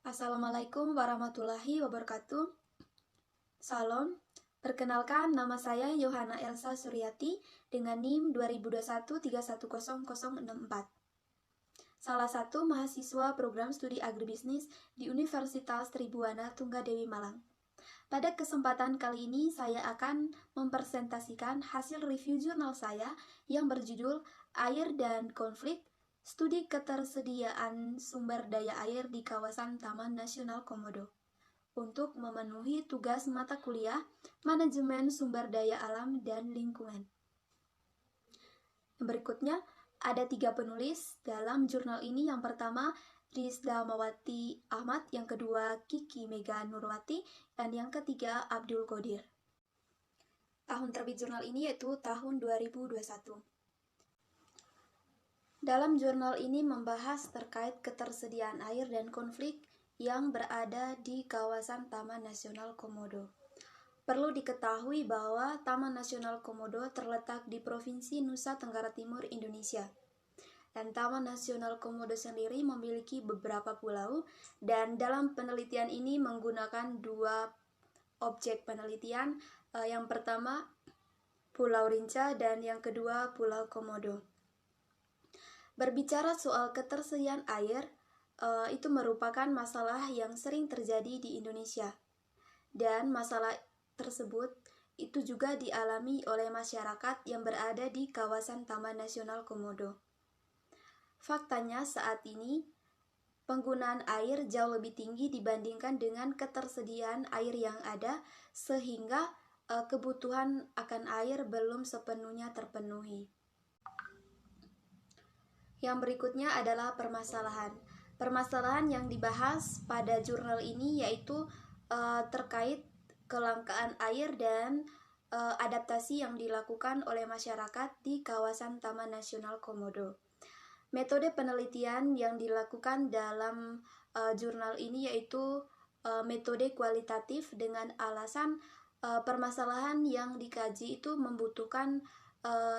Assalamualaikum warahmatullahi wabarakatuh. Salam, perkenalkan nama saya Yohana Elsa Suryati dengan NIM 2021310064. Salah satu mahasiswa program studi agribisnis di Universitas Tribuana Tunggadewi Malang. Pada kesempatan kali ini saya akan mempresentasikan hasil review jurnal saya yang berjudul Air dan Konflik, Studi Ketersediaan Sumber Daya Air di Kawasan Taman Nasional Komodo, untuk memenuhi tugas mata kuliah Manajemen Sumber Daya Alam dan Lingkungan. Berikutnya, ada 3 penulis dalam jurnal ini. Yang pertama, Rizda Mawati Ahmad, yang kedua Kiki Mega Nurwati, dan yang ketiga Abdul Qadir. Tahun terbit jurnal ini yaitu tahun 2021. Dalam jurnal ini membahas terkait ketersediaan air dan konflik yang berada di kawasan Taman Nasional Komodo. Perlu diketahui bahwa Taman Nasional Komodo terletak di Provinsi Nusa Tenggara Timur, Indonesia. Dan Taman Nasional Komodo sendiri memiliki beberapa pulau, dan dalam penelitian ini menggunakan 2 objek penelitian. Yang pertama Pulau Rinca dan yang kedua Pulau Komodo. Berbicara soal ketersediaan air, itu merupakan masalah yang sering terjadi di Indonesia. Dan masalah tersebut itu juga dialami oleh masyarakat yang berada di kawasan Taman Nasional Komodo. Faktanya saat ini penggunaan air jauh lebih tinggi dibandingkan dengan ketersediaan air yang ada, sehingga kebutuhan akan air belum sepenuhnya terpenuhi. Yang berikutnya adalah permasalahan. Permasalahan yang dibahas pada jurnal ini yaitu terkait kelangkaan air dan adaptasi yang dilakukan oleh masyarakat di kawasan Taman Nasional Komodo. Metode penelitian yang dilakukan dalam jurnal ini yaitu metode kualitatif, dengan alasan permasalahan yang dikaji itu membutuhkan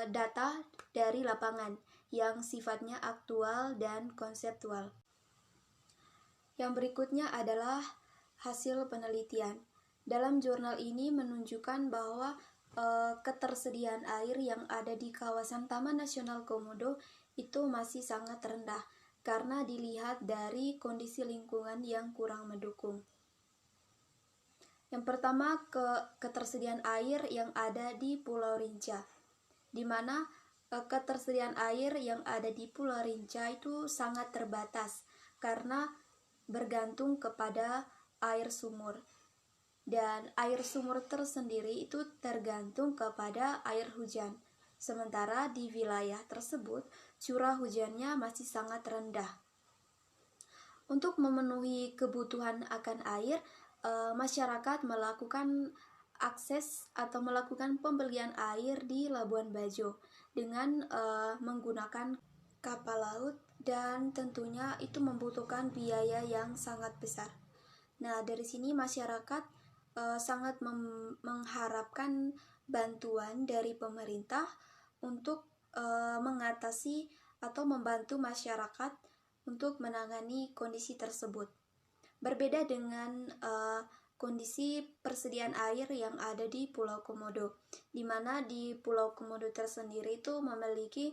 data dari lapangan yang sifatnya aktual dan konseptual. Yang berikutnya adalah hasil penelitian. Dalam jurnal ini menunjukkan bahwa ketersediaan air yang ada di kawasan Taman Nasional Komodo itu masih sangat rendah karena dilihat dari kondisi lingkungan yang kurang mendukung. Yang pertama, ketersediaan air yang ada di Pulau Rinca, di mana ketersediaan air yang ada di Pulau Rinca itu sangat terbatas karena bergantung kepada air sumur. Dan air sumur tersendiri itu tergantung kepada air hujan. Sementara di wilayah tersebut curah hujannya masih sangat rendah. Untuk memenuhi kebutuhan akan air, masyarakat melakukan akses atau melakukan pembelian air di Labuan Bajo dengan menggunakan kapal laut, dan tentunya itu membutuhkan biaya yang sangat besar. Nah, dari sini masyarakat sangat mengharapkan bantuan dari pemerintah untuk mengatasi atau membantu masyarakat untuk menangani kondisi tersebut. Berbeda dengan kondisi persediaan air yang ada di Pulau Komodo, di mana di Pulau Komodo tersendiri itu memiliki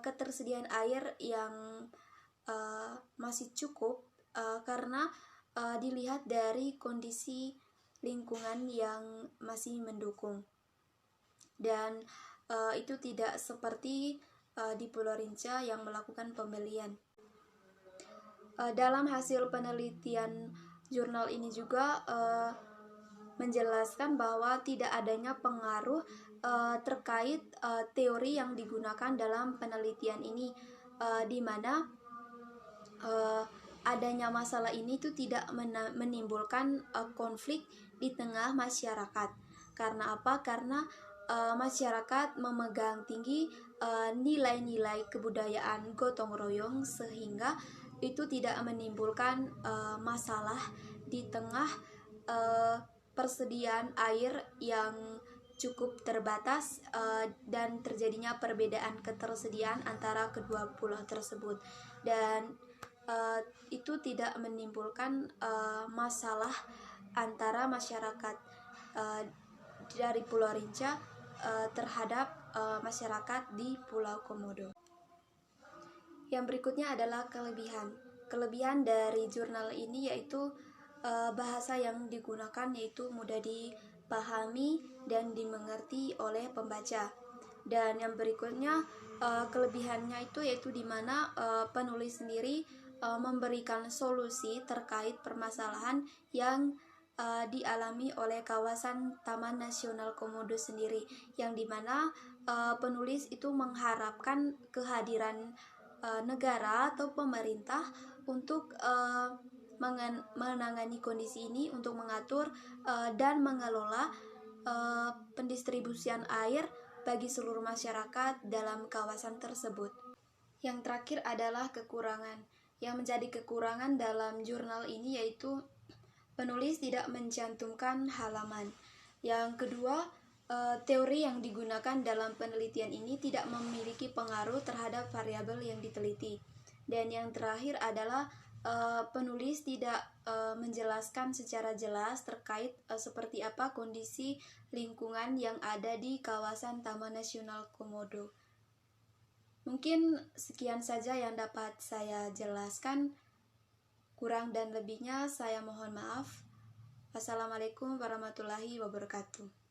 ketersediaan air yang masih cukup karena dilihat dari kondisi lingkungan yang masih mendukung. Dan itu tidak seperti di Pulau Rinca yang melakukan pembelian. Dalam hasil penelitian jurnal ini juga menjelaskan bahwa tidak adanya pengaruh terkait teori yang digunakan dalam penelitian ini, di mana adanya masalah ini itu tidak menimbulkan konflik di tengah masyarakat. Karena apa? Karena masyarakat memegang tinggi nilai-nilai kebudayaan gotong royong, sehingga itu tidak menimbulkan masalah di tengah persediaan air yang cukup terbatas dan terjadinya perbedaan ketersediaan antara kedua pulau tersebut. Dan itu tidak menimbulkan masalah antara masyarakat dari Pulau Rinca terhadap masyarakat di Pulau Komodo. Yang berikutnya adalah kelebihan. Kelebihan dari jurnal ini yaitu bahasa yang digunakan yaitu mudah dipahami dan dimengerti oleh pembaca. Dan yang berikutnya kelebihannya itu yaitu di mana penulis sendiri memberikan solusi terkait permasalahan yang dialami oleh kawasan Taman Nasional Komodo sendiri, yang dimana penulis itu mengharapkan kehadiran negara atau pemerintah untuk menangani kondisi ini, untuk mengatur dan mengelola pendistribusian air bagi seluruh masyarakat dalam kawasan tersebut. Yang terakhir adalah kekurangan. Yang menjadi kekurangan dalam jurnal ini yaitu penulis tidak mencantumkan halaman. Yang kedua, teori yang digunakan dalam penelitian ini tidak memiliki pengaruh terhadap variabel yang diteliti. Dan yang terakhir adalah penulis tidak menjelaskan secara jelas terkait seperti apa kondisi lingkungan yang ada di kawasan Taman Nasional Komodo. Mungkin sekian saja yang dapat saya jelaskan. Kurang dan lebihnya saya mohon maaf. Wassalamualaikum warahmatullahi wabarakatuh.